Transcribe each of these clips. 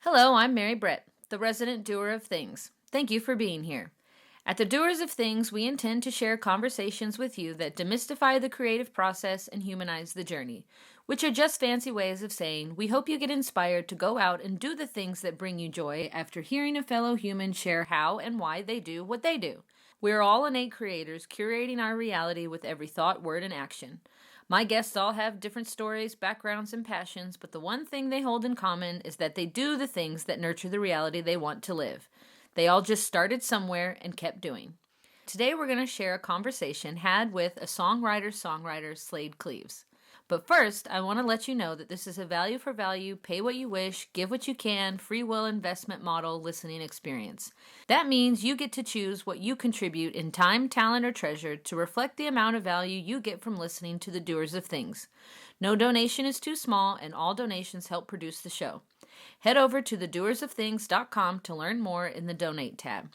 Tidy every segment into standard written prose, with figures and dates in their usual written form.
Hello, I'm Mary Brett, the resident doer of things. Thank you for being here. At the Doers of Things, we intend to share conversations with you that demystify the creative process and humanize the journey, which are just fancy ways of saying we hope you get inspired to go out and do the things that bring you joy after hearing a fellow human share how and why they do what they do. We are all innate creators, curating our reality with every thought, word, and action. My guests all have different stories, backgrounds, and passions, but the one thing they hold in common is that they do the things that nurture the reality they want to live. They all just started somewhere and kept doing. Today we're going to share a conversation had with a songwriter, Slaid Cleaves. But first, I want to let you know that this is a value for value, pay what you wish, give what you can, free will investment model listening experience. That means you get to choose what you contribute in time, talent, or treasure to reflect the amount of value you get from listening to the Doers of Things. No donation is too small, and all donations help produce the show. Head over to thedoersofthings.com to learn more in the Donate tab.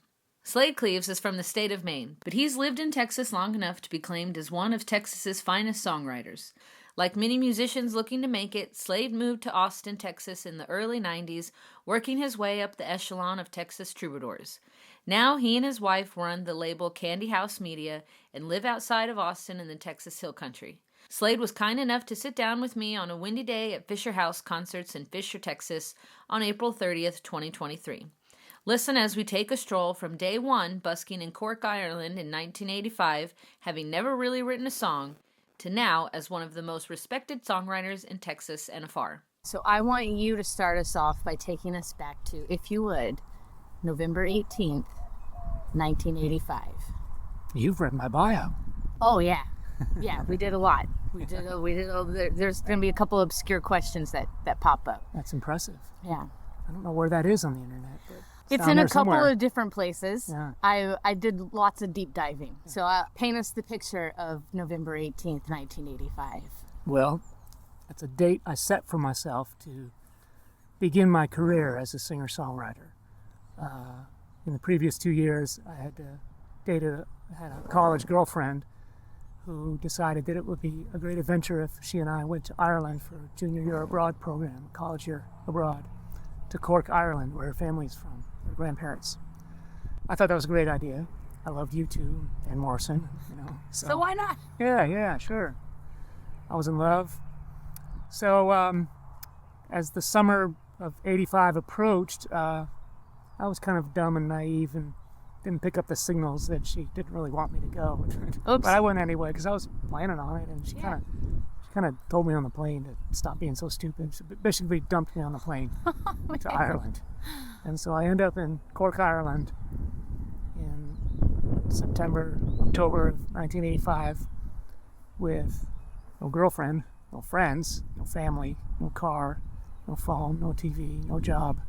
Slaid Cleaves is from the state of Maine, but he's lived in Texas long enough to be claimed as one of Texas's finest songwriters. Like many musicians looking to make it, Slaid moved to Austin, Texas in the early 90s, working his way up the echelon of Texas troubadours. Now he and his wife run the label Candy House Media and live outside of Austin in the Texas Hill Country. Slaid was kind enough to sit down with me on a windy day at Fischer Haus Concerts in Fischer, Texas on April 30th, 2023. Listen as we take a stroll from day one busking in Cork, Ireland in 1985, having never really written a song, to now as one of the most respected songwriters in Texas and afar. So I want you to start us off by taking us back to, if you would, November 18th, 1985. You've read my bio. Oh, yeah. Yeah, we did a lot. There's going to be a couple obscure questions that pop up. That's impressive. Yeah. I don't know where that is on the internet, but it's in a couple of different places. Yeah. I did lots of deep diving. So paint us the picture of November 18th, 1985. Well, that's a date I set for myself to begin my career as a singer-songwriter. In the previous 2 years, I had had a college girlfriend who decided that it would be a great adventure if she and I went to Ireland for a junior year abroad program, a college year abroad, to Cork, Ireland, where her family's from, her grandparents. I thought that was a great idea. I loved U2 and Morrison, So why not? Yeah, sure. I was in love. So as the summer of '85 approached, I was kind of dumb and naive and didn't pick up the signals that she didn't really want me to go. Oops. But I went anyway because I was planning on it, and she kind of told me on the plane to stop being so stupid. She basically dumped me on the plane to Ireland. And so I end up in Cork, Ireland in October of 1985 with no girlfriend, no friends, no family, no car, no phone, no TV, no job,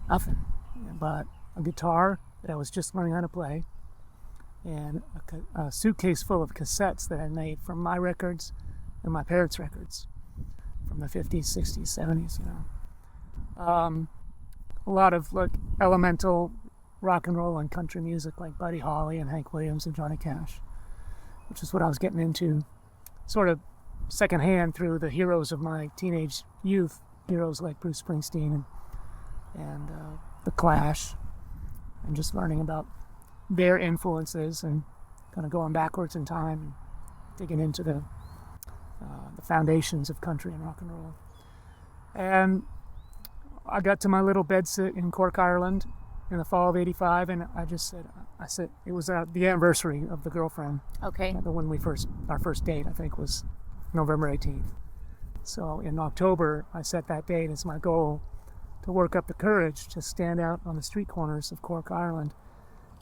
nothing. But a guitar that I was just learning how to play, and a suitcase full of cassettes that I made from my records and my parents' records from the 50s, 60s, 70s, a lot of elemental rock and roll and country music like Buddy Holly and Hank Williams and Johnny Cash, which is what I was getting into sort of secondhand through the heroes of my teenage youth, heroes like Bruce Springsteen and The Clash, and just learning about their influences and kind of going backwards in time and digging into the foundations of country and rock and roll. And I got to my little bedsit in Cork, Ireland in the fall of '85, and I said it was the anniversary of the girlfriend. Okay. When our first date, I think, was November 18th. So in October, I set that date as my goal to work up the courage to stand out on the street corners of Cork, Ireland,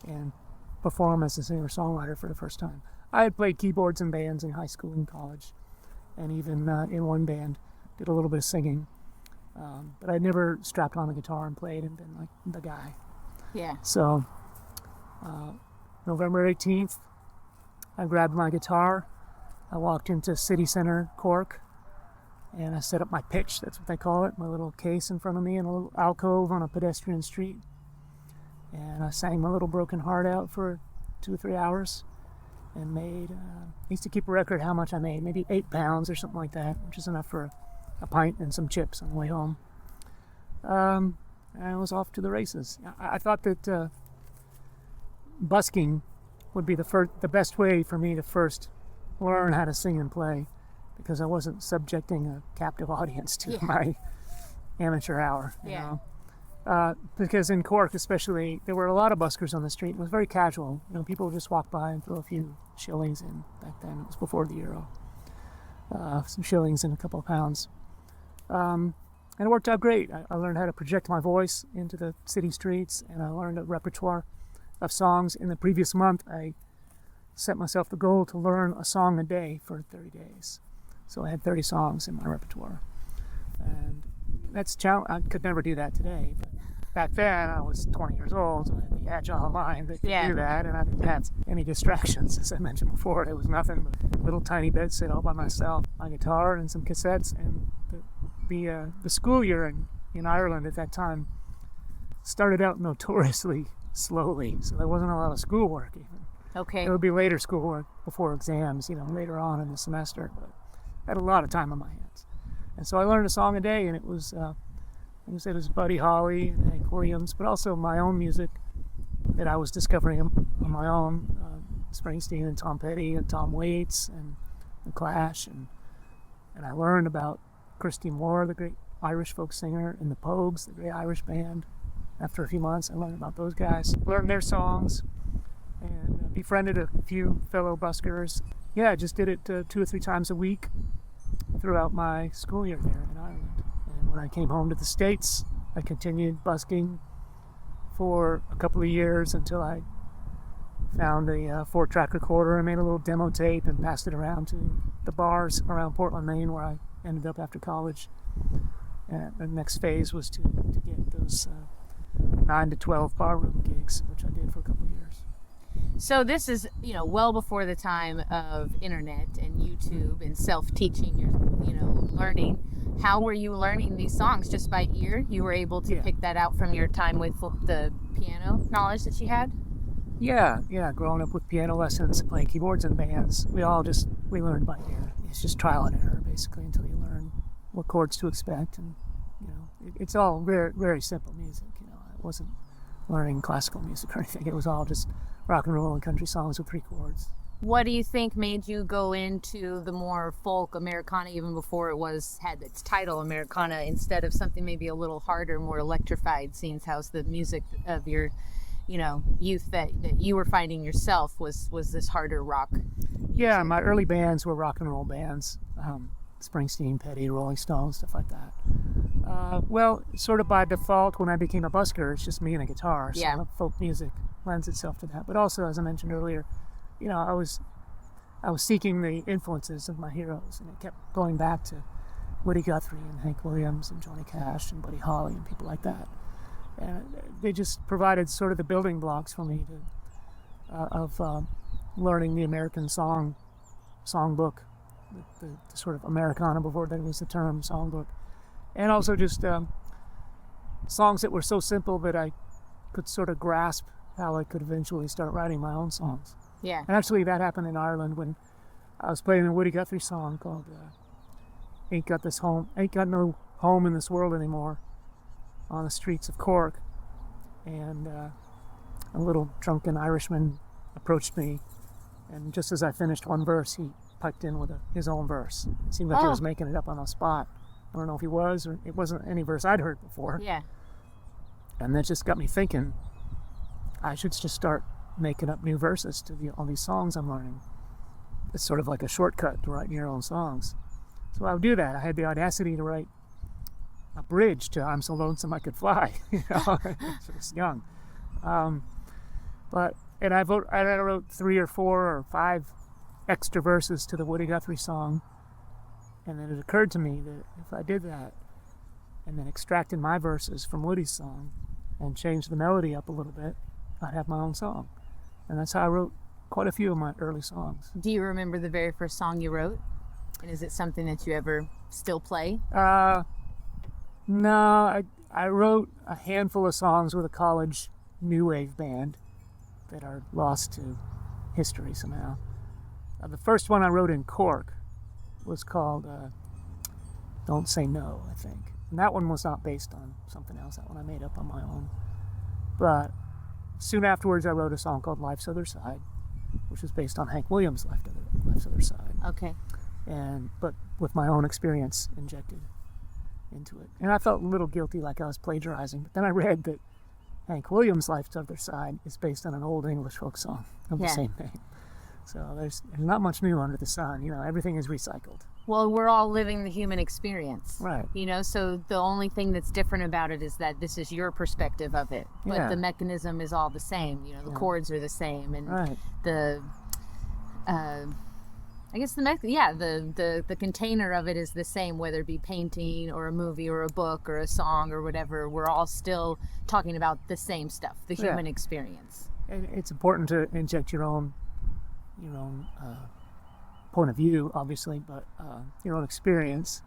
and perform as a singer-songwriter for the first time. I had played keyboards in bands in high school and college, and even in one band did a little bit of singing. But I'd never strapped on a guitar and played and been like the guy. Yeah. So November 18th, I grabbed my guitar. I walked into City Center, Cork, and I set up my pitch, that's what they call it, my little case in front of me in a little alcove on a pedestrian street. And I sang my little broken heart out for 2 or 3 hours and made, I used to keep a record how much I made, maybe 8 pounds or something like that, which is enough for a pint and some chips on the way home. and I was off to the races. I thought that busking would be the best way for me to first learn how to sing and play, because I wasn't subjecting a captive audience to my amateur hour. You know? Because in Cork especially, there were a lot of buskers on the street. It was very casual. You know, people would just walk by and throw a few shillings in. Back then, it was before the euro. Some shillings and a couple of pounds. And it worked out great. I learned how to project my voice into the city streets, and I learned a repertoire of songs. In the previous month, I set myself the goal to learn a song a day for 30 days. So I had 30 songs in my repertoire. And that's I could never do that today, but back then I was 20 years old, so I had the agile mind that could do that, and I didn't have any distractions. As I mentioned before, it was nothing but a little tiny bed sit all by myself, my guitar and some cassettes. And the school year in Ireland at that time started out notoriously slowly, so there wasn't a lot of schoolwork even. Okay. It would be later schoolwork before exams, later on in the semester, but I had a lot of time on my hands. And so I learned a song a day, and it was Buddy Holly and Hank Williams, but also my own music that I was discovering on my own, Springsteen and Tom Petty and Tom Waits and The Clash, and I learned about Christy Moore, the great Irish folk singer, and the Pogues, the great Irish band. After a few months, I learned about those guys, learned their songs, and befriended a few fellow buskers. Yeah, I just did it 2 or 3 times a week throughout my school year there in Ireland. And when I came home to the States, I continued busking for a couple of years until I found a 4-track recorder and made a little demo tape and passed it around to the bars around Portland, Maine, where I ended up after college. And the next phase was to get those 9 to 12 barroom gigs, which I did for a couple of years. So this is, well before the time of internet and YouTube and self-teaching, learning. How were you learning these songs? Just by ear? You were able to pick that out from your time with the piano knowledge that you had? Yeah. Growing up with piano lessons, playing keyboards in bands, we learned by ear. It's just trial and error, basically, until you learn what chords to expect. And, it's all very, very simple music. I wasn't learning classical music or anything. It was all just rock and roll and country songs with 3 chords. What do you think made you go into the more folk Americana even before it had its title Americana, instead of something maybe a little harder, more electrified, seeing how the music of your, youth that you were finding yourself was this harder rock music? Yeah, my early bands were rock and roll bands. Springsteen, Petty, Rolling Stones, stuff like that. Well, sort of by default, when I became a busker, it's just me and a guitar. So folk music lends itself to that. But also, as I mentioned earlier, I was seeking the influences of my heroes, and it kept going back to Woody Guthrie and Hank Williams and Johnny Cash and Buddy Holly and people like that. And they just provided sort of the building blocks for me of learning the American songbook, the sort of Americana before that was the term songbook, and also just songs that were so simple that I could sort of grasp how I could eventually start writing my own songs. Yeah. And actually that happened in Ireland when I was playing a Woody Guthrie song called Ain't Got No Home in This World Anymore on the streets of Cork. And a little drunken Irishman approached me, and just as I finished one verse, he piped in with his own verse. It seemed like he was making it up on the spot. I don't know if he was, or it wasn't any verse I'd heard before. Yeah. And that just got me thinking, I should just start making up new verses to all these songs I'm learning. It's sort of like a shortcut to writing your own songs. So I would do that. I had the audacity to write a bridge to I'm So Lonesome I Could Fly, I was young. And I wrote 3 or 4 or 5 extra verses to the Woody Guthrie song, and then it occurred to me that if I did that and then extracted my verses from Woody's song and changed the melody up a little bit, I'd have my own song. And that's how I wrote quite a few of my early songs. Do you remember the very first song you wrote? And is it something that you ever still play? No, I wrote a handful of songs with a college new wave band that are lost to history somehow. The first one I wrote in Cork was called Don't Say No, I think. And that one was not based on something else. That one I made up on my own. But soon afterwards, I wrote a song called Life's Other Side, which was based on Hank Williams' Life's Other Side. Okay. But with my own experience injected into it. And I felt a little guilty, like I was plagiarizing. But then I read that Hank Williams' Life's Other Side is based on an old English folk song of the same name. So there's not much new under the sun. You know, everything is recycled. Well, we're all living the human experience. Right. You know, so the only thing that's different about it is that this is your perspective of it. But the mechanism is all the same. You know, the chords are the same. And the, I guess the container of it is the same, whether it be painting or a movie or a book or a song or whatever. We're all still talking about the same stuff, the human experience. And it's important to inject your own point of view, obviously, but your own experience.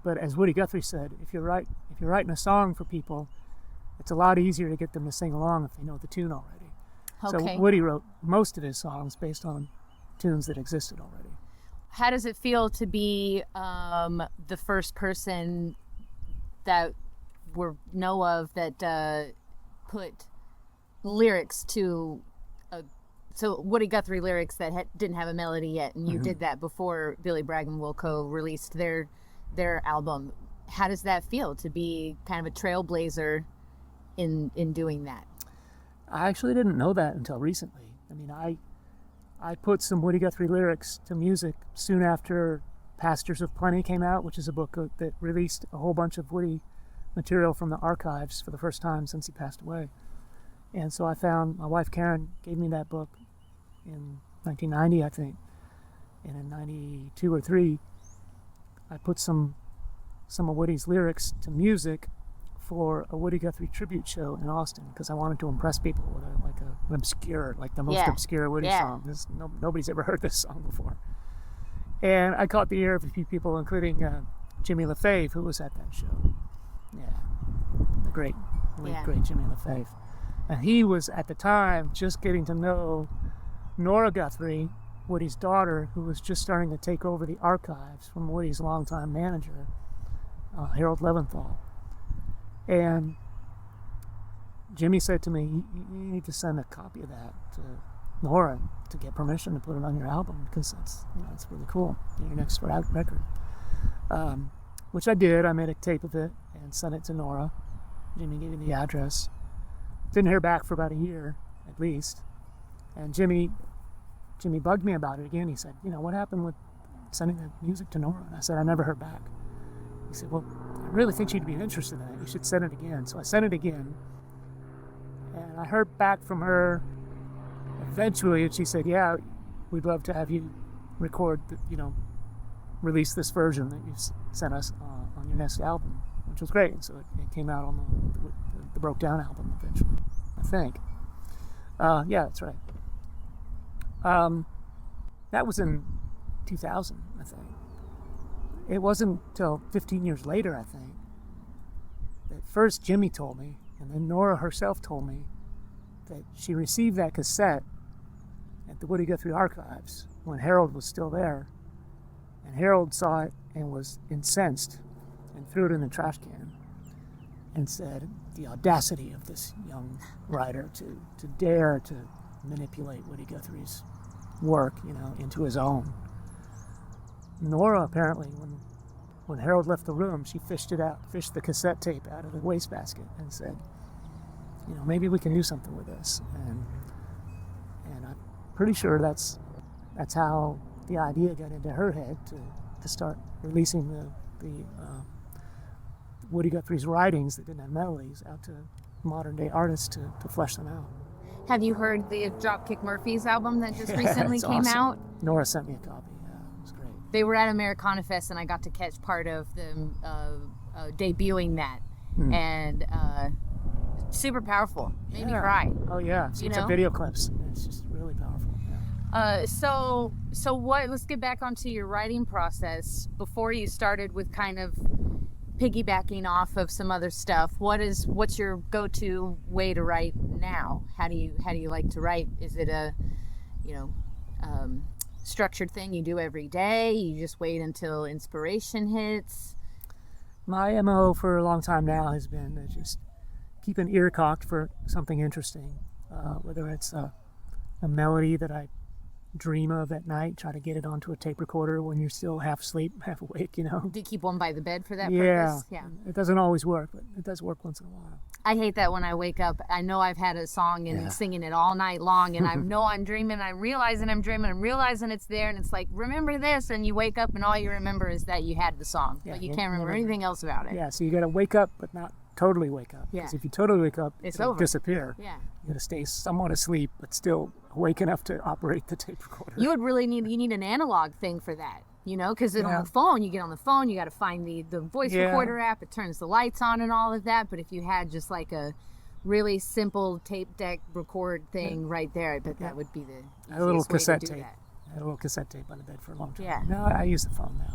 But as Woody Guthrie said, if you're writing a song for people, it's a lot easier to get them to sing along if they know the tune already. Okay. So Woody wrote most of his songs based on tunes that existed already. How does it feel to be the first person that we know of that put lyrics to so Woody Guthrie lyrics that didn't have a melody yet, and you did that before Billy Bragg and Wilco released their album. How does that feel to be kind of a trailblazer in doing that? I actually didn't know that until recently. I mean, I put some Woody Guthrie lyrics to music soon after Pastures of Plenty came out, which is a book that released a whole bunch of Woody material from the archives for the first time since he passed away. And so I found, my wife Karen gave me that book in 1990, I think. And in 92 or 3, I put some of Woody's lyrics to music for a Woody Guthrie tribute show in Austin, because I wanted to impress people with an obscure, like the most obscure Woody song. Nobody's ever heard this song before. And I caught the ear of a few people, including Jimmy LaFave, who was at that show. Yeah, the great Jimmy LaFave. And he was, at the time, just getting to know Nora Guthrie, Woody's daughter, who was just starting to take over the archives from Woody's longtime manager, Harold Leventhal. And Jimmy said to me, you need to send a copy of that to Nora to get permission to put it on your album, because it's really cool, your next record. Which I did. I made a tape of it and sent it to Nora. Jimmy gave me the address. Didn't hear back for about a year, at least. And Jimmy bugged me about it again. He said, what happened with sending the music to Nora? And I said, I never heard back. He said, well, I really think she'd be interested in it. You should send it again. So I sent it again. And I heard back from her eventually, and she said, yeah, we'd love to have you record, release this version that you sent us on your next album, which was great. And so it came out on the Broke Down album eventually, I think. Yeah, that's right. That was in 2000, I think. It wasn't until 15 years later, I think, that first Jimmy told me, and then Nora herself told me, that she received that cassette at the Woody Guthrie Archives when Harold was still there. And Harold saw it and was incensed and threw it in the trash can and said, the audacity of this young writer to dare to manipulate Woody Guthrie's work, into his own. Nora, apparently, when Harold left the room, she fished the cassette tape out of the wastebasket and said, maybe we can do something with this. And I'm pretty sure that's how the idea got into her head to start releasing the Woody Guthrie's writings that didn't have melodies out to modern day artists to flesh them out. Have you heard the Dropkick Murphys album that just recently came awesome. out? Nora sent me a copy. Yeah, it was great. They were at Americana Fest, and I got to catch part of them debuting that. And super powerful. Made me cry. Oh yeah, it's video clips. It's just really powerful. Yeah. So let's get back onto your writing process. Before you started with kind of piggybacking off of some other stuff, what's your go-to way to write now? How do you like to write? Is it a structured thing you do every day? You just wait until inspiration hits? My MO for a long time now has been to just keep an ear cocked for something interesting, whether it's a melody that I dream of at night, try to get it onto a tape recorder when you're still half asleep, half awake, you know. Do you keep one by the bed for that Yeah. purpose? Yeah. It doesn't always work, but it does work once in a while. I hate that when I wake up. I know I've had a song and singing it all night long, and I know I'm dreaming. I'm realizing I'm dreaming. I'm realizing it's there, and it's like, remember this, and you wake up and all you remember is that you had the song, but you can't remember anything else about it. Yeah, so you got to wake up, but not totally wake up. Yeah. Because if you totally wake up, It's it'll over. disappear. Yeah. You got to stay somewhat asleep, but still awake enough to operate the tape recorder. You would really need an analog thing for that, you know, because on Yeah. the phone, you get on the phone, you got to find the voice Yeah. recorder app, it turns the lights on and all of that. But if you had just like a really simple tape deck record thing right there, I bet that would be the I had a little easiest way to cassette do tape. that. I had a little cassette tape on the bed for a long time. Yeah. No, I use the phone now.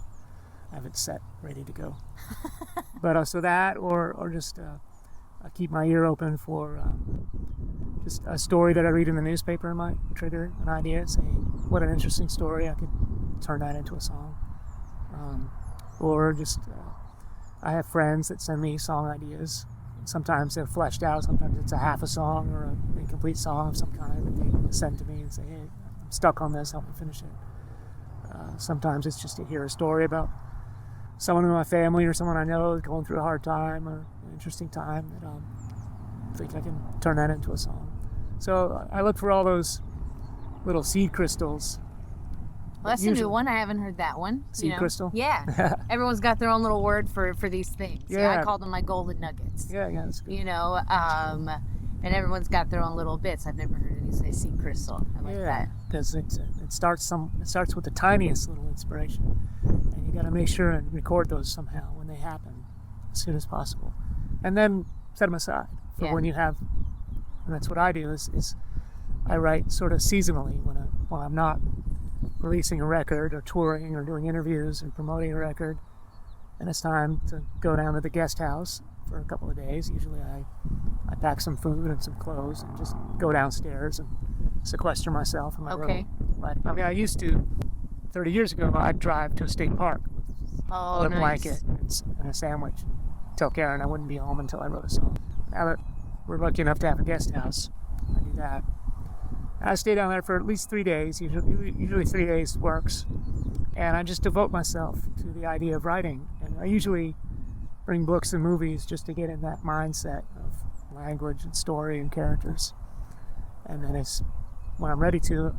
I have it set, ready to go. But so that, or just I keep my ear open for just a story that I read in the newspaper might trigger an idea. Say, what an interesting story! I could turn that into a song. Or just I have friends that send me song ideas. Sometimes they're fleshed out. Sometimes it's a half a song or an incomplete song of some kind that they send to me and say, "Hey, I'm stuck on this. Help me finish it." Sometimes it's just to hear a story about someone in my family or someone I know going through a hard time or an interesting time that I think I can turn that into a song. So I look for all those little seed crystals. Well, that's a new one. I haven't heard that one. Seed crystal? Yeah. Everyone's got their own little word for these things. Yeah. I call them my golden nuggets. Yeah, that's good. You know, and everyone's got their own little bits. I've never heard any say seed crystal. I like that. Because it starts with the tiniest little inspiration, and you got to make sure and record those somehow when they happen as soon as possible, and then set them aside for when you have. And that's what I do is I write sort of seasonally when I'm not releasing a record or touring or doing interviews and promoting a record, and it's time to go down to the guest house for a couple of days. Usually I pack some food and some clothes and just go downstairs and sequester myself in my room. Right. I mean, I used to, 30 years ago, I'd drive to a state park with a blanket and a sandwich and tell Karen I wouldn't be home until I wrote a song. Now that we're lucky enough to have a guest house, I do that. I stay down there for at least 3 days. Usually 3 days works. And I just devote myself to the idea of writing. And I usually bring books and movies just to get in that mindset of language and story and characters. And then when I'm ready to,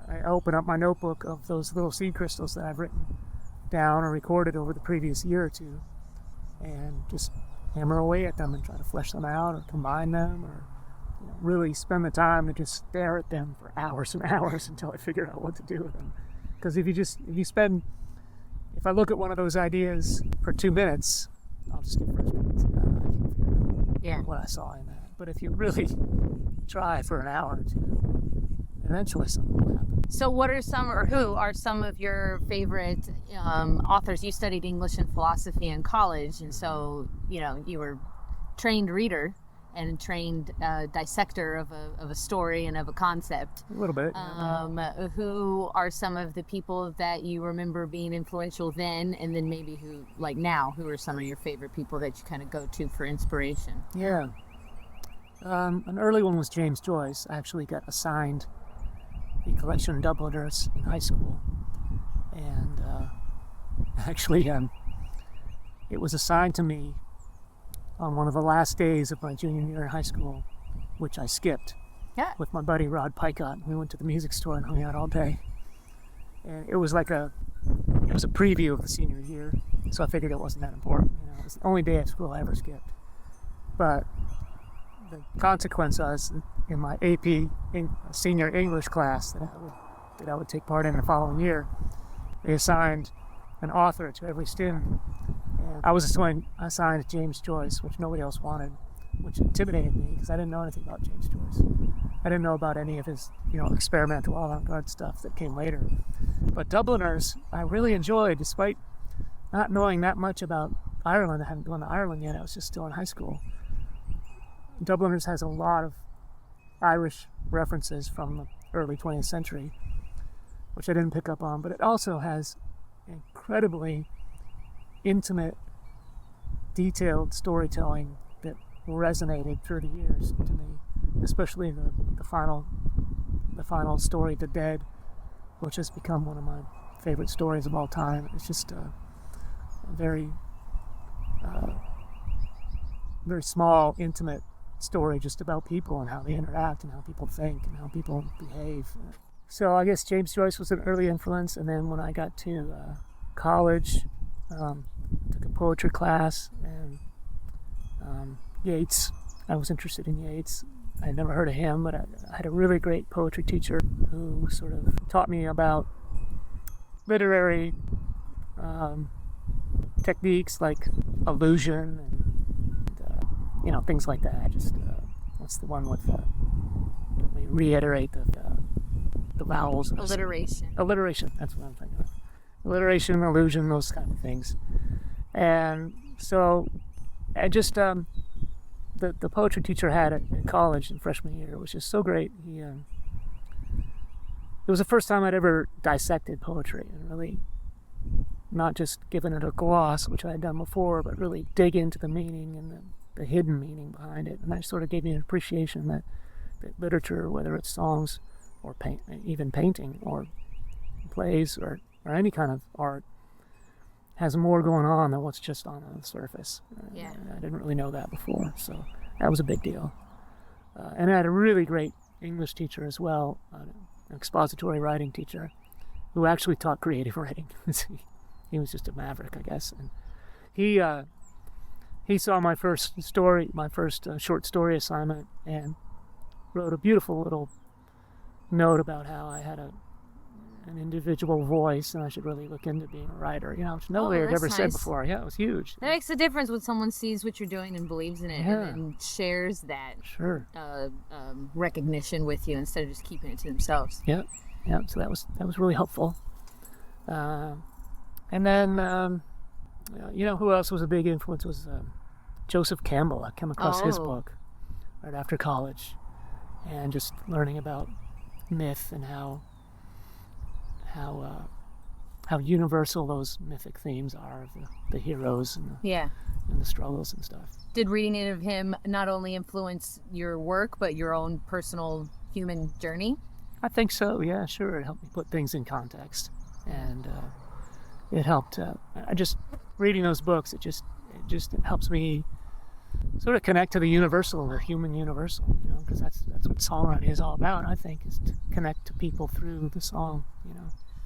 I open up my notebook of those little seed crystals that I've written down or recorded over the previous year or two, and just hammer away at them and try to flesh them out or combine them, or really spend the time to just stare at them for hours and hours until I figure out what to do with them. Because if I look at one of those ideas for 2 minutes, I'll just get frustrated. I can't figure out what I saw in that. But if you really try for an hour or two, eventually something will happen. So what are who are some of your favorite authors? You studied English and philosophy in college, and so, you were trained reader and trained dissector of a story and of a concept. A little bit. Who are some of the people that you remember being influential then, and then maybe who, like now, who are some of your favorite people that you kind of go to for inspiration? Yeah. An early one was James Joyce. I actually got assigned the collection Dubliners in high school. And actually, it was assigned to me on one of the last days of my junior year in high school, which I skipped with my buddy Rod Picott. We went to the music store and hung out all day. And it was a preview of the senior year, so I figured it wasn't that important. It was the only day of school I ever skipped. But the consequence was, in my AP senior English class that I would take part in the following year, they assigned an author to every student. And I was assigned James Joyce, which nobody else wanted, which intimidated me because I didn't know anything about James Joyce. I didn't know about any of his, experimental avant-garde stuff that came later. But Dubliners, I really enjoyed, despite not knowing that much about Ireland. I hadn't gone to Ireland yet. I was just still in high school. Dubliners has a lot of Irish references from the early 20th century, which I didn't pick up on, but it also has incredibly intimate, detailed storytelling that resonated through the years to me, especially the final story, The Dead, which has become one of my favorite stories of all time. It's just a very very small, intimate story just about people and how they interact and how people think and how people behave. So I guess James Joyce was an early influence, and then when I got to college, took a poetry class, and Yeats. I was interested in Yeats. I had never heard of him, but I had a really great poetry teacher who sort of taught me about literary techniques like allusion and things like that. Just what's the one with we reiterate the vowels? Alliteration. That's what I'm thinking of. Alliteration, allusion, those kind of things. And so I just the poetry teacher I had at college in freshman year was just so great. It was the first time I'd ever dissected poetry and really not just given it a gloss, which I had done before, but really dig into the meaning and the hidden meaning behind it. And that sort of gave me an appreciation that literature, whether it's songs or even painting or plays or any kind of art, has more going on than what's just on the surface. Yeah. I didn't really know that before, so that was a big deal. And I had a really great English teacher as well, an expository writing teacher, who actually taught creative writing. He was just a maverick, I guess. And he saw my first short story assignment, and wrote a beautiful little note about how I had an individual voice and I should really look into being a writer, which nobody had ever said before. Yeah, it was huge. That makes a difference when someone sees what you're doing and believes in it, and shares that recognition with you instead of just keeping it to themselves. Yeah. So that was really helpful. And then who else was a big influence was Joseph Campbell. I came across his book right after college, and just learning about myth and how universal those mythic themes are of the heroes and the struggles and stuff. Did reading it of him not only influence your work, but your own personal human journey? I think so. Yeah, sure. It helped me put things in context, and it helped. Reading those books, it helps me sort of connect to the universal, the human universal, because that's what songwriting is all about. I think is to connect to people through the song.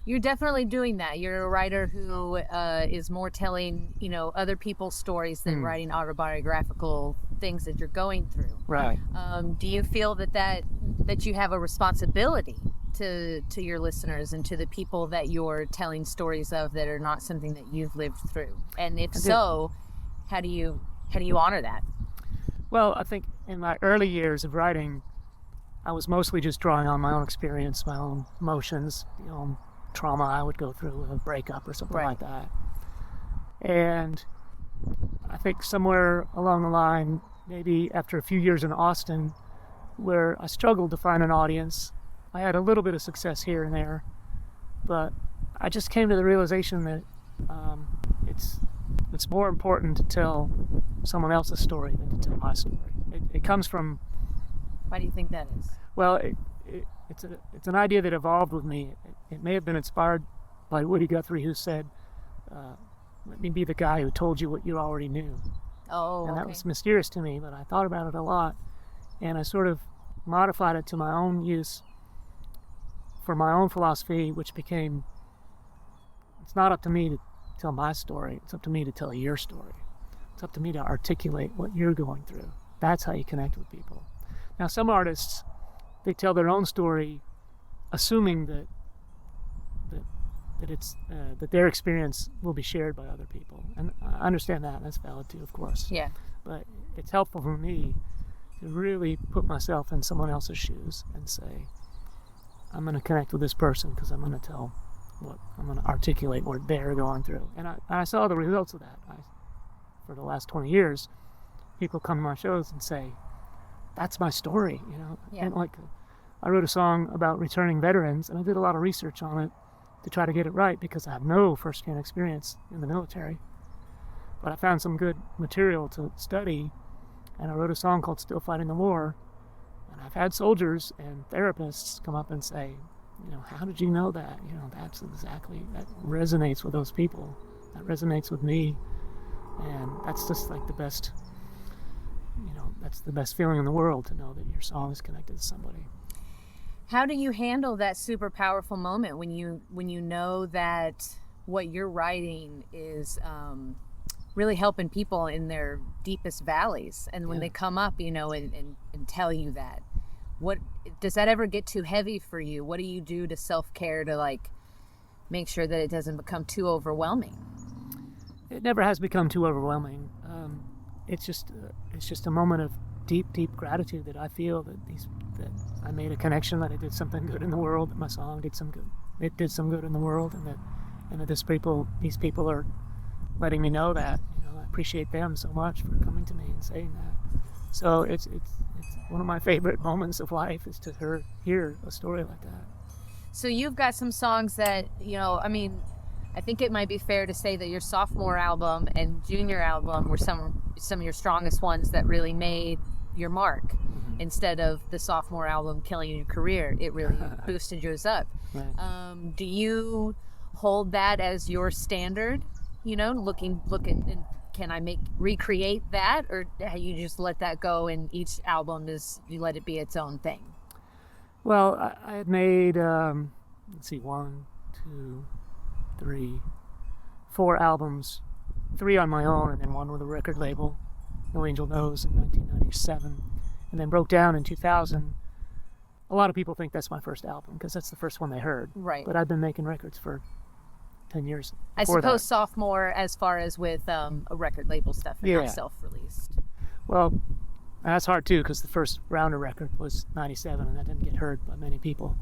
You're definitely doing that. You're a writer who is more telling, other people's stories than writing autobiographical things that you're going through. Right. Do you feel that you have a responsibility to your listeners and to the people that you're telling stories of that are not something that you've lived through? And if so, how do you honor that? Well, I think in my early years of writing, I was mostly just drawing on my own experience, my own emotions, trauma I would go through, a breakup or something like that. And I think somewhere along the line, maybe after a few years in Austin, where I struggled to find an audience, I had a little bit of success here and there, but I just came to the realization that it's more important to tell someone else's story than to tell my story. It comes from... Why do you think that is? Well, it's an idea that evolved with me. It may have been inspired by Woody Guthrie, who said, "Let me be the guy who told you what you already knew." And that was mysterious to me, but I thought about it a lot, and I sort of modified it to my own use for my own philosophy, which became, it's not up to me to tell my story, it's up to me to tell your story. It's up to me to articulate what you're going through. That's how you connect with people. Now, some artists, they tell their own story assuming that their experience will be shared by other people. And I understand that. That's valid too, of course. Yeah. But it's helpful for me to really put myself in someone else's shoes and say, I'm going to connect with this person because I'm going to articulate what they're going through. And I saw the results of that. For the last 20 years, people come to my shows and say, that's my story, Yeah. And I wrote a song about returning veterans, and I did a lot of research on it to try to get it right because I have no first-hand experience in the military. but I found some good material to study, and I wrote a song called Still Fighting the War. And I've had soldiers and therapists come up and say, how did you know that? That resonates with those people. That resonates with me. And that's just like the best, that's the best feeling in the world, to know that your song is connected to somebody. How do you handle that super powerful moment when you know that what you're writing is really helping people in their deepest valleys, and when they come up, and tell you that? What does that ever get too heavy for you? What do you do to self-care to like make sure that it doesn't become too overwhelming? It never has become too overwhelming. It's just a moment of deep gratitude that I feel that I made a connection, that I did something good in the world, that my song did some good. It did some good in the world, and that these people are letting me know that. I appreciate them so much for coming to me and saying that. So it's one of my favorite moments of life, is to hear a story like that. So you've got some songs that, I think it might be fair to say that your sophomore album and junior album were some of your strongest ones that really made your mark. Mm-hmm. Instead of the sophomore album killing your career, it really boosted yours up. Right. Do you hold that as your standard? Looking, and can I recreate that, or you just let that go and each album you let it be its own thing? Well, I had made, 1, 2, 3, 4 albums, 3 on my own, and then 1 with a record label, No Angel Knows, in 1997, and then broke down in 2000. A lot of people think that's my first album because that's the first one they heard. Right. But I've been making records for 10 years. I suppose that. Sophomore, as far as with a record label stuff and not self-released. Well, that's hard too, because the first Rounder record was 97, and that didn't get heard by many people.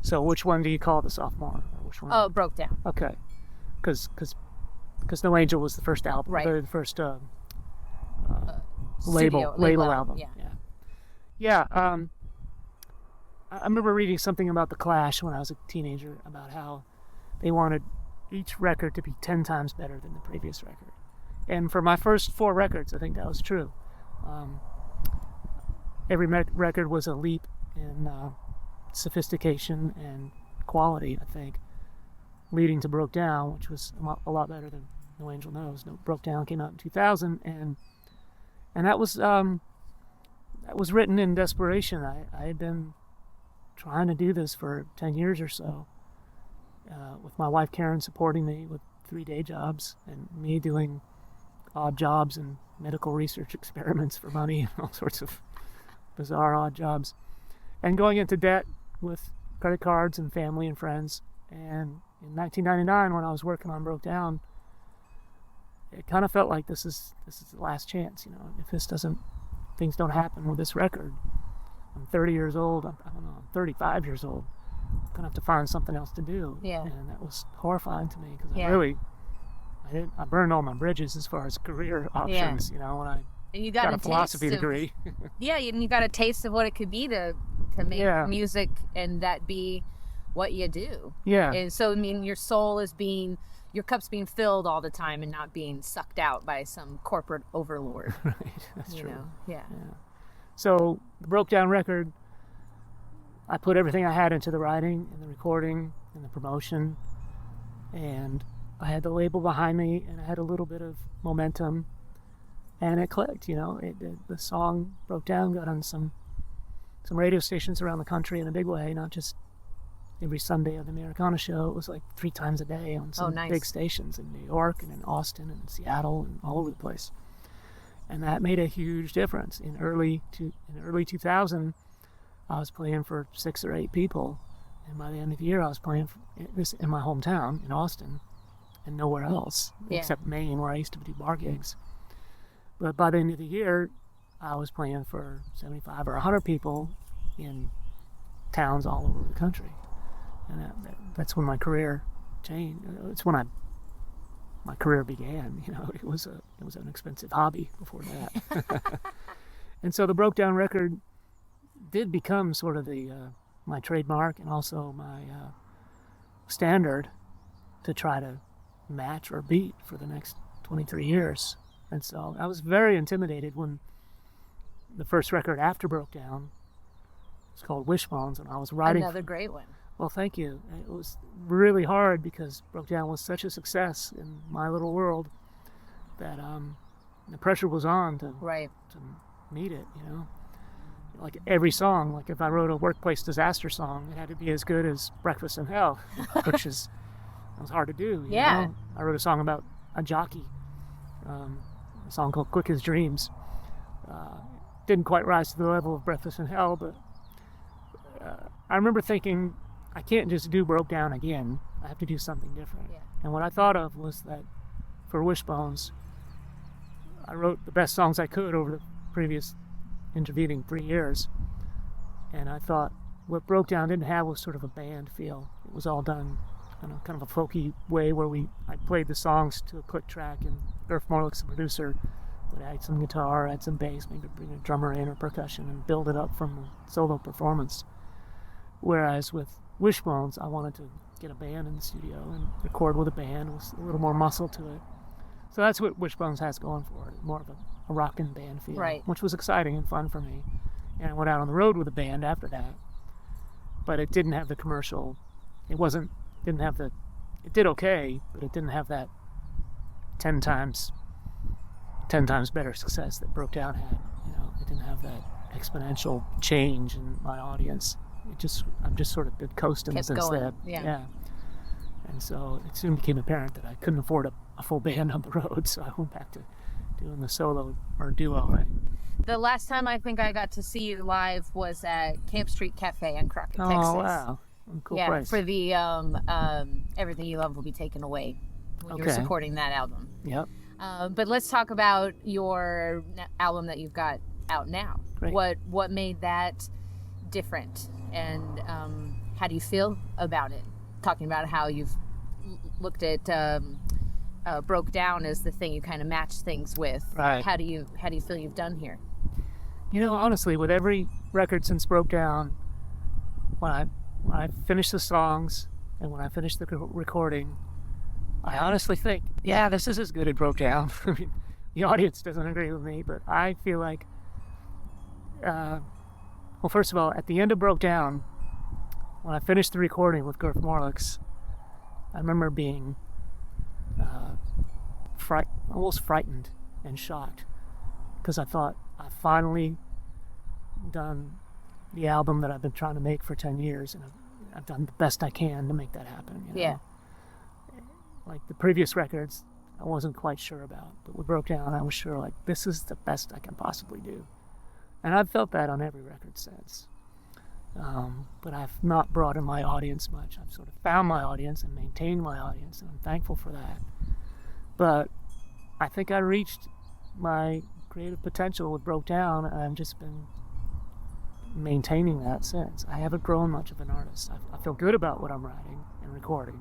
So which one do you call the sophomore? Or which one? Oh, Broke Down. Okay. Because No Angel was the first album. Right. The first label album. Yeah. I remember reading something about The Clash when I was a teenager, about how they wanted each record to be 10 times better than the previous record. And for my first 4 records, I think that was true. Every record was a leap in sophistication and quality, I think, leading to Broke Down, which was a lot better than No Angel Knows. Broke Down came out in 2000, and that was written in desperation. I had been trying to do this for 10 years or so, with my wife Karen supporting me with 3 day jobs, and me doing odd jobs and medical research experiments for money and all sorts of bizarre odd jobs, and going into debt with credit cards and family and friends. And in 1999, when I was working on Broke Down, it kind of felt like this is the last chance. If things don't happen with this record, I'm 30 years old. I'm 35 years old. I'm gonna have to find something else to do. Yeah. And that was horrifying to me, because I burned all my bridges as far as career options. When I got a philosophy degree. And you got a taste of what it could be to make music and that be what you do. Yeah. And so your cup's being filled all the time and not being sucked out by some corporate overlord. Right. That's true. Yeah. So the Broke Down record, I put everything I had into the writing and the recording and the promotion, and I had the label behind me, and I had a little bit of momentum, and it clicked. The song Broke Down got on some radio stations around the country in a big way, not just every Sunday of the Americana show. It was like 3 times a day on some big stations in New York and in Austin and Seattle and all over the place. And that made a huge difference. In early 2000, I was playing for 6 or 8 people, and by the end of the year, I was playing this in my hometown in Austin, and nowhere else except Maine, where I used to do bar gigs. But by the end of the year, I was playing for 75 or 100 people in towns all over the country, and that's when my career changed. It's when my career began. It was an expensive hobby before that. And so the Broke Down record did become sort of my trademark, and also my standard to try to match or beat for the next 23 years. And so I was very intimidated when the first record after Broke Down was called Wishbones, and I was writing. Another great one. Well, thank you. It was really hard because Broke Down was such a success in my little world that the pressure was on to meet it, you know. Like every song, like if I wrote a workplace disaster song, it had to be as good as Breakfast in Hell, which was hard to do. You know? I wrote a song about a jockey, a song called Quick as Dreams. Didn't quite rise to the level of Breakfast in Hell, but I remember thinking, I can't just do Broke Down again. I have to do something different. Yeah. And what I thought of was that for Wishbones, I wrote the best songs I could over the previous intervening 3 years. And I thought what Broke Down didn't have was sort of a band feel. It was all done in a kind of a folky way where I played the songs to a click track, and Garth Morlick's the producer, would add some guitar, add some bass, maybe bring a drummer in or percussion and build it up from a solo performance. Whereas with Wishbones, I wanted to get a band in the studio and record with a band with a little more muscle to it. So that's what Wishbones has going for it, more of a rockin' band feel, which was exciting and fun for me. And I went out on the road with a band after that, but it didn't have the commercial. It did okay, but it didn't have that 10 times better success that Broke Down had. You know, it didn't have that exponential change in my audience. I'm just sort of been coasting since then. Yeah. And so it soon became apparent that I couldn't afford a full band on the road, so I went back to doing the solo or duo. The last time I think I got to see you live was at Camp Street Cafe in Crockett, Texas. Oh, wow. Cool place. For the Everything You Love Will Be Taken Away, when you were supporting that album. Yep. But let's talk about your album that you've got out now. Great. What made that different, and how do you feel about it? Talking about how you've looked at Broke Down as the thing you kind of match things with. Right. How do you feel you've done here? You know, honestly, with every record since Broke Down, when I finish the songs and when I finish the recording, I honestly think, yeah, this is as good as Broke Down. I mean, the audience doesn't agree with me, but I feel like, well, first of all, at the end of Broke Down, when I finished the recording with Garth Morlick's, I remember being almost frightened and shocked, because I thought, I've finally done the album that I've been trying to make for 10 years, and I've done the best I can to make that happen. You know? Yeah. Like the previous records, I wasn't quite sure about, but with Broke Down, I was sure, like, this is the best I can possibly do. And I've felt that on every record since. But I've not broadened my audience much. I've sort of found my audience and maintained my audience, and I'm thankful for that. But I think I reached my creative potential with Broke Down, and I've just been maintaining that since. I haven't grown much of an artist. I feel good about what I'm writing and recording,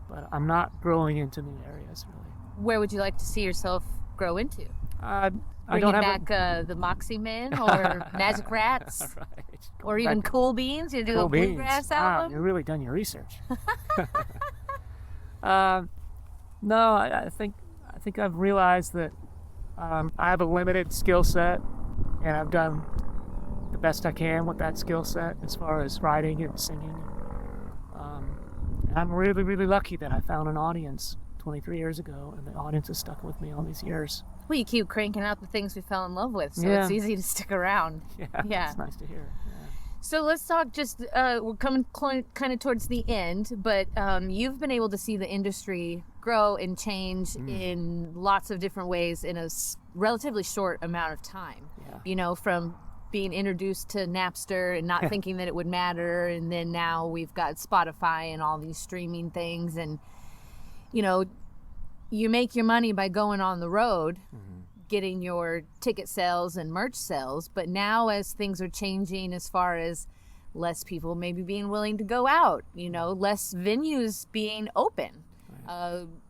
but I'm not growing into new areas, really. Where would you like to see yourself grow into? I Bringing don't have back the Moxie Men or Magic Rats, right. or even Cool Beans. You do Cool a bluegrass album. You've really done your research. No, I think I've realized that I have a limited skill set, and I've done the best I can with that skill set as far as writing and singing. And I'm really, really lucky that I found an audience 23 years ago, and the audience has stuck with me all these years. Well, you keep cranking out the things we fell in love with, so it's easy to stick around. Yeah, it's nice to hear. Yeah. So let's talk we're coming kind of towards the end, but you've been able to see the industry grow and change in lots of different ways in a relatively short amount of time. Yeah. You know, from being introduced to Napster and not thinking that it would matter, and then now we've got Spotify and all these streaming things, and, you know, you make your money by going on the road, getting your ticket sales and merch sales. But now, as things are changing, as far as less people maybe being willing to go out, you know, less venues being open,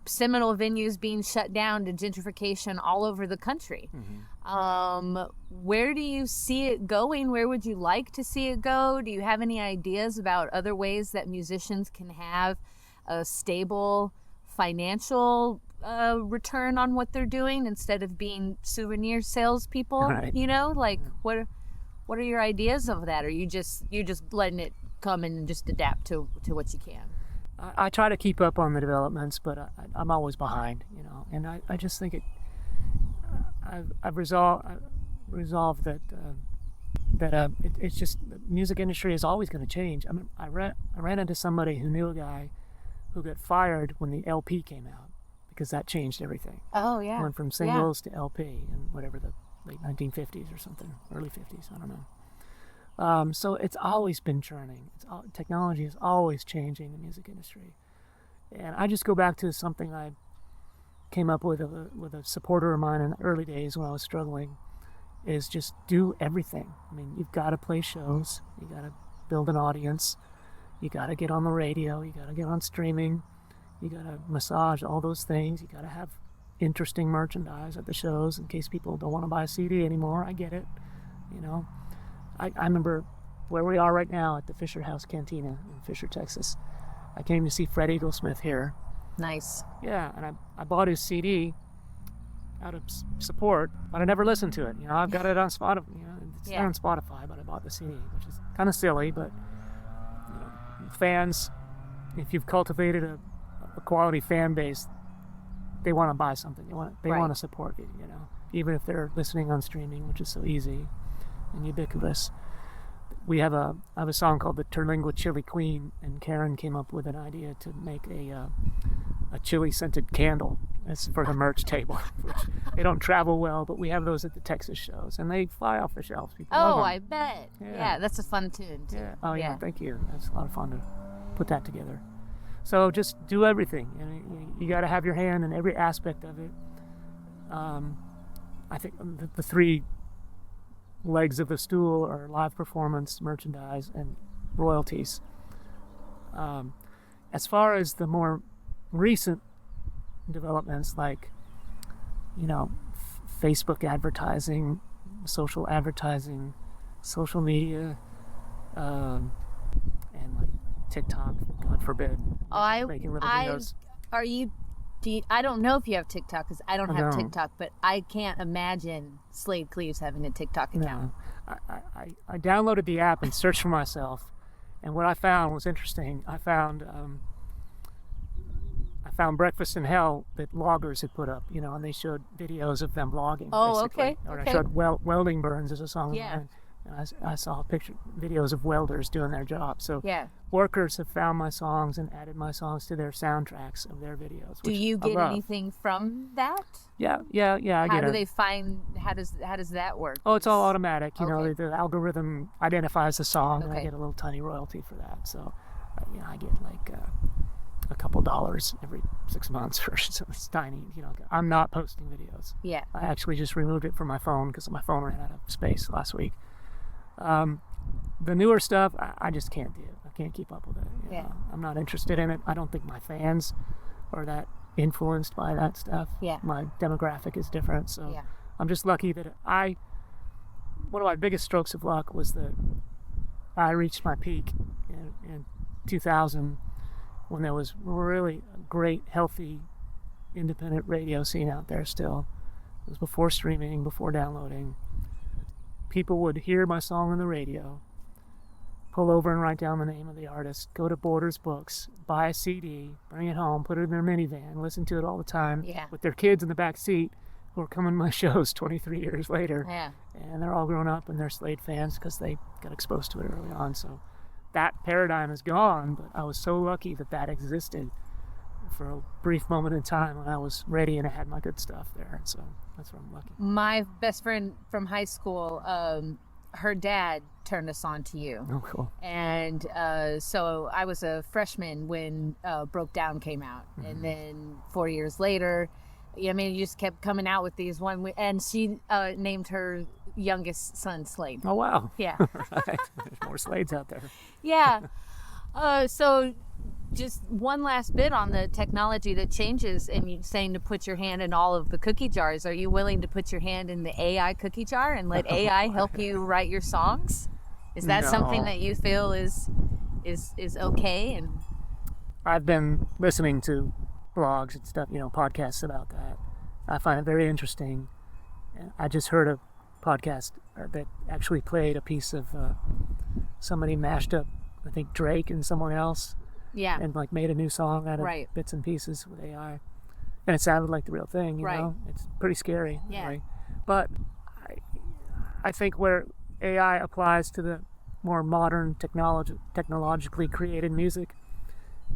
seminal venues being shut down to gentrification all over the country. Where do you see it going? Where would you like to see it go? Do you have any ideas about other ways that musicians can have a stable financial return on what they're doing instead of being souvenir salespeople? Right. You know, like what are your ideas of that? Or you're just letting it come and just adapt to what you can? I try to keep up on the developments, but I'm always behind, and I just think I've resolved that it's just the music industry is always going to change. I mean, I ran into somebody who knew a guy who got fired when the LP came out because that changed everything. Oh yeah, went from singles to LP in whatever the late 1950s or something, early 50s, I don't know. So it's always been churning. Technology is always changing the music industry, and I just go back to something I came up with a supporter of mine in the early days when I was struggling. Is just do everything. I mean, you've got to play shows, you got to build an audience, you got to get on the radio, you got to get on streaming, you got to massage all those things, you got to have interesting merchandise at the shows in case people don't want to buy a CD anymore. I get it, I remember where we are right now at the Fischer Haus Cantina in Fisher, Texas. I came to see Fred Eaglesmith here. Nice. Yeah, and I bought his CD out of support, but I never listened to it. I've got it on Spotify. It's there on Spotify, but I bought the CD, which is kind of silly. But fans, if you've cultivated a quality fan base, they want to buy something. They want to support you. Even if they're listening on streaming, which is so easy and ubiquitous. I have a song called the Terlingua Chili Queen, and Karen came up with an idea to make a chili scented candle. It's for the merch table, which they don't travel well, but we have those at the Texas shows, and they fly off the shelves. People love them. I bet. Yeah, that's a fun tune too. Yeah. Oh yeah, thank you. That's a lot of fun to put that together. So just do everything, and you got to have your hand in every aspect of it. I think the three legs of the stool are live performance, merchandise, and royalties. As far as the more recent developments, like Facebook advertising, social advertising, social media, and like TikTok, God forbid, making little videos. I don't know if you have TikTok, because I don't have TikTok, but I can't imagine Slaid Cleaves having a TikTok account. No. I downloaded the app and searched for myself, and what I found was interesting. I found Breakfast in Hell that loggers had put up, and they showed videos of them vlogging. Oh, basically. okay. Or I showed Welding Burns as a song of mine. And I saw videos of welders doing their job. So workers have found my songs and added my songs to their soundtracks of their videos. Do you get anything from that? Yeah, I get it. How do they find? How does that work? Oh, it's all automatic. The algorithm identifies the song, and I Okay. get a little tiny royalty for that. So, I get like a couple dollars every 6 months, or so. It's tiny. I'm not posting videos. Yeah. I actually just removed it from my phone because my phone ran out of space last week. The newer stuff, I just can't do. I can't keep up with it. I'm not interested in it. I don't think my fans are that influenced by that stuff. Yeah. My demographic is different, so I'm just lucky that one of my biggest strokes of luck was that I reached my peak in 2000 when there was really a great, healthy, independent radio scene out there still. It was before streaming, before downloading. People would hear my song on the radio, pull over and write down the name of the artist, go to Borders Books, buy a CD, bring it home, put it in their minivan, listen to it all the time with their kids in the back seat who are coming to my shows 23 years later. Yeah. And they're all grown up and they're Slaid fans because they got exposed to it early on. So that paradigm is gone, but I was so lucky that existed for a brief moment in time when I was ready and I had my good stuff there. So that's where I'm lucky. My best friend from high school, her dad turned us on to you. Oh, cool. And so I was a freshman when Broke Down came out. Mm-hmm. And then 4 years later, you just kept coming out with these and she named her youngest son Slaid. Oh, wow. Yeah. Right. There's more Slaids out there. Yeah. So just one last bit on the technology that changes, and you're saying to put your hand in all of the cookie jars. Are you willing to put your hand in the AI cookie jar and let AI help you write your songs? Is that something that you feel is okay? And I've been listening to blogs and stuff, podcasts about that. I find it very interesting. I just heard a podcast that actually played a piece of somebody mashed up, I think, Drake and someone else. Yeah. And like made a new song out of bits and pieces with AI. And it sounded like the real thing, you know? It's pretty scary. Yeah. Anyway. But I think where AI applies to the more modern technologically created music,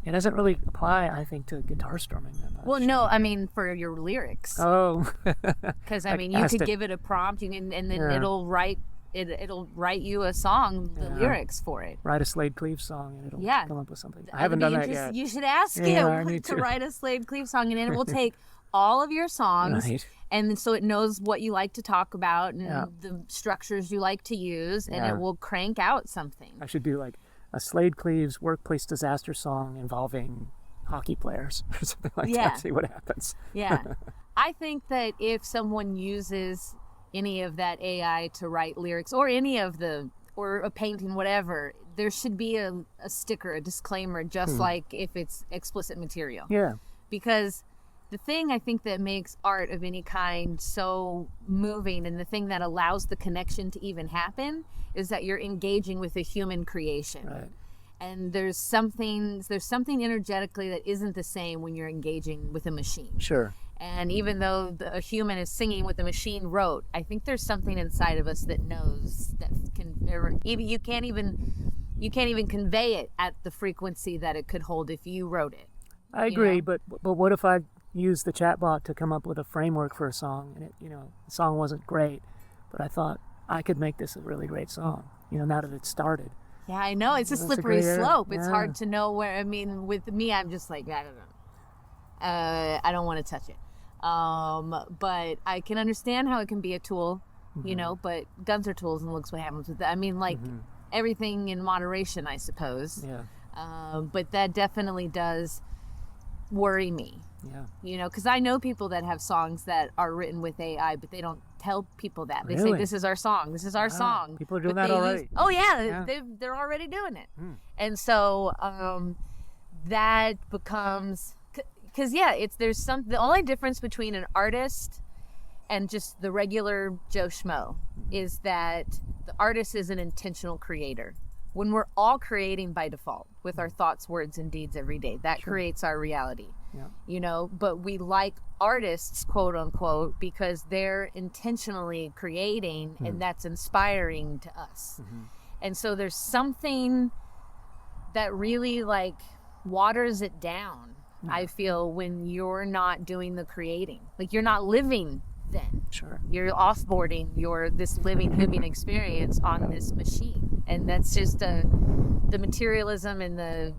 it doesn't really apply, I think, to guitar strumming that much. Well, no, I mean for your lyrics. Oh. Because I mean, you could give it a prompt, and then it'll write you a song, the lyrics for it. Write a Slaid Cleaves song, and it'll come up with something. I haven't done that yet. You should ask him to write a Slaid Cleaves song, and then it will take all of your songs, and so it knows what you like to talk about and the structures you like to use, and it will crank out something. I should do like a Slaid Cleaves workplace disaster song involving hockey players or something like that. See what happens. Yeah. I think that if someone uses any of that AI to write lyrics or or a painting, whatever, there should be a sticker, a disclaimer, just like if it's explicit material. Yeah. Because the thing I think that makes art of any kind so moving, and the thing that allows the connection to even happen, is that you're engaging with a human creation. Right. And there's something energetically that isn't the same when you're engaging with a machine. Sure. And even though a human is singing what the machine wrote, I think there's something inside of us that knows that you can't even convey it at the frequency that it could hold if you wrote it. I agree, but what if I used the chatbot to come up with a framework for a song, and the song wasn't great, but I thought I could make this a really great song. Now that it's started. Yeah, I know it's a slippery slope. It's hard to know where. I mean, with me, I'm just like, I don't know. I don't want to touch it. But I can understand how it can be a tool, but guns are tools, and looks what happens with that. I mean, like everything in moderation, I suppose. Yeah. But that definitely does worry me. Yeah. Because I know people that have songs that are written with AI, but they don't tell people that. They say, this is our song. This is our song. People are doing that already. They're already doing it. And so that becomes... Because the only difference between an artist and just the regular Joe Schmo is that the artist is an intentional creator. When we're all creating by default with our thoughts, words, and deeds every day, that creates our reality. Yeah. But we like artists, quote unquote, because they're intentionally creating, and that's inspiring to us. And so there's something that really waters it down. I feel when you're not doing the creating, you're not living then. Sure. You're offboarding this living human experience on this machine. And that's just the materialism and the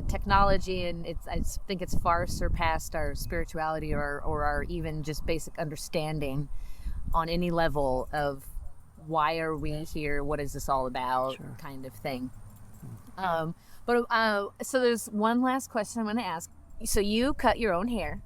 technology, and I think it's far surpassed our spirituality or our even just basic understanding on any level of why are we here, what is this all about, kind of thing. So there's one last question I'm going to ask. So you cut your own hair.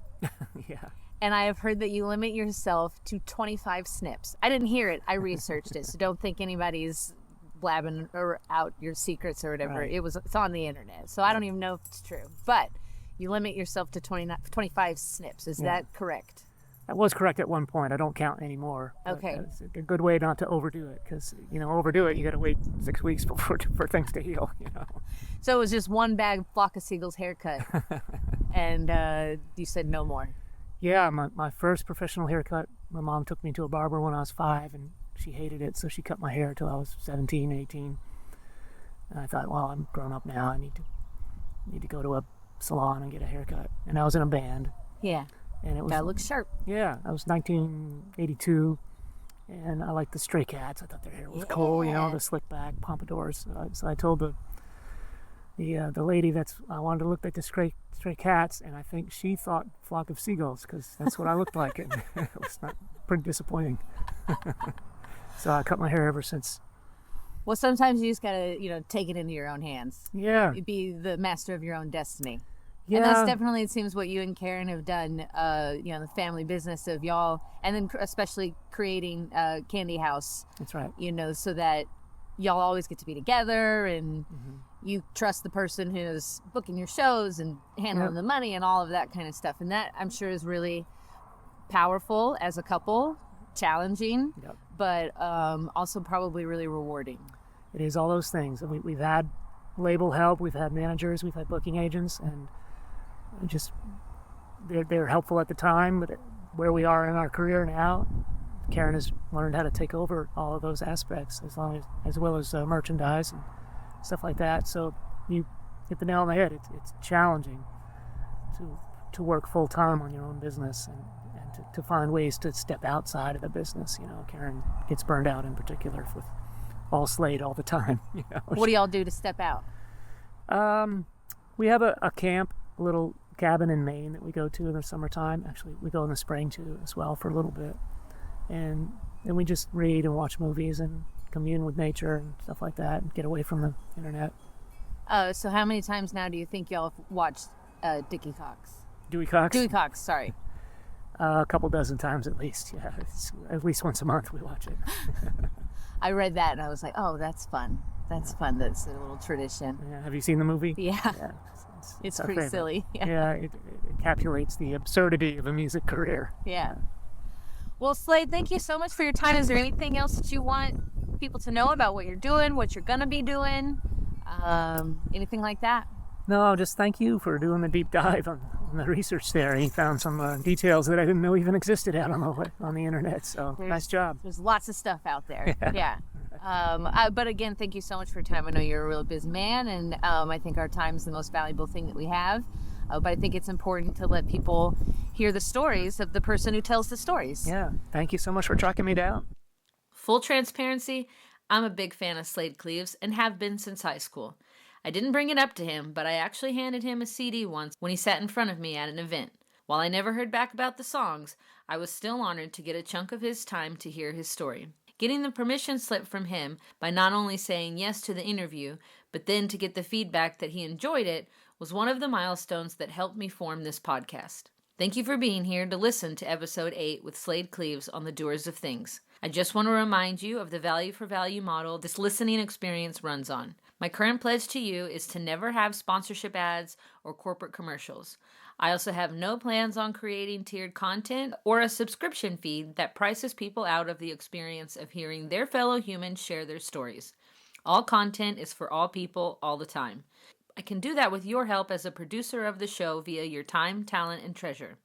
Yeah. And I have heard that you limit yourself to 25 snips. I didn't hear it. I researched it. So don't think anybody's blabbing out your secrets or whatever. Right. It's on the internet. So I don't even know if it's true. But you limit yourself to 25 snips. Is that correct? That was correct at one point. I don't count anymore. Okay. It's a good way not to overdo it, because overdo it, you got to wait 6 weeks for things to heal. So it was just one bag flock of seagulls haircut, and you said no more. Yeah, my first professional haircut. My mom took me to a barber when I was 5, and she hated it, so she cut my hair till I was 17, 18. And I thought, well, I'm grown up now. I need to go to a salon and get a haircut. And I was in a band. Yeah. And it was, that looks sharp. Yeah, that was 1982, and I liked the Stray Cats. I thought their hair was cool, the slick back pompadours. So I told the lady I wanted to look like the Stray Cats, and I think she thought Flock of Seagulls, because that's what I looked like, and it was pretty disappointing. So I cut my hair ever since. Well, sometimes you just gotta, take it into your own hands. Yeah. Be the master of your own destiny. Yeah. And that's definitely, it seems, what you and Karen have done, the family business of y'all, and then especially creating Candy House. That's right. So that y'all always get to be together, and, you trust the person who's booking your shows and handling the money and all of that kind of stuff. And that, I'm sure, is really powerful as a couple, challenging, but also probably really rewarding. It is all those things. We've had label help, we've had managers, we've had booking agents, and just they're helpful at the time, but where we are in our career now, Karen has learned how to take over all of those aspects, as well as merchandise and stuff like that. So you hit the nail on the head. It's challenging to work full time on your own business and to find ways to step outside of the business. Karen gets burned out in particular with all Slaid all the time. What do y'all do to step out? We have a camp, a little cabin in Maine that we go to in the summertime. Actually, we go in the spring too as well for a little bit. And then we just read and watch movies and commune with nature and stuff like that and get away from the internet. So how many times now do you think y'all have watched Dickie Cox? Dewey Cox? Dewey Cox, sorry. A couple dozen times at least, yeah. It's at least once a month we watch it. I read that and I was like, oh, that's fun. That's fun. That's a little tradition. Yeah. Have you seen the movie? Yeah. It's pretty favorite. silly. Yeah, it encapsulates the absurdity of a music career. Yeah. Well, Slaid, thank you so much for your time. Is there anything else that you want people to know about what you're doing, what you're going to be doing, anything like that? No, just thank you for doing the deep dive on the research there. You found some details that I didn't know even existed out on the internet, so nice job. There's lots of stuff out there. Yeah. But again, thank you so much for your time. I know you're a real busy man, and I think our time is the most valuable thing that we have. But I think it's important to let people hear the stories of the person who tells the stories. Yeah, thank you so much for tracking me down. Full transparency, I'm a big fan of Slaid Cleaves and have been since high school. I didn't bring it up to him, but I actually handed him a CD once when he sat in front of me at an event. While I never heard back about the songs, I was still honored to get a chunk of his time to hear his story. Getting the permission slip from him by not only saying yes to the interview, but then to get the feedback that he enjoyed it was one of the milestones that helped me form this podcast. Thank you for being here to listen to episode 8 with Slaid Cleaves on the Doers of Things. I just want to remind you of the value for value model this listening experience runs on. My current pledge to you is to never have sponsorship ads or corporate commercials. I also have no plans on creating tiered content or a subscription feed that prices people out of the experience of hearing their fellow humans share their stories. All content is for all people all the time. I can do that with your help as a producer of the show via your time, talent, and treasure.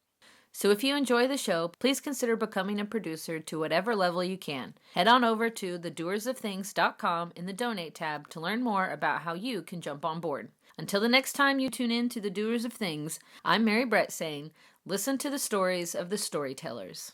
So if you enjoy the show, please consider becoming a producer to whatever level you can. Head on over to thedoersofthings.com in the Donate tab to learn more about how you can jump on board. Until the next time you tune in to The Doers of Things, I'm Mary Brett saying, listen to the stories of the storytellers.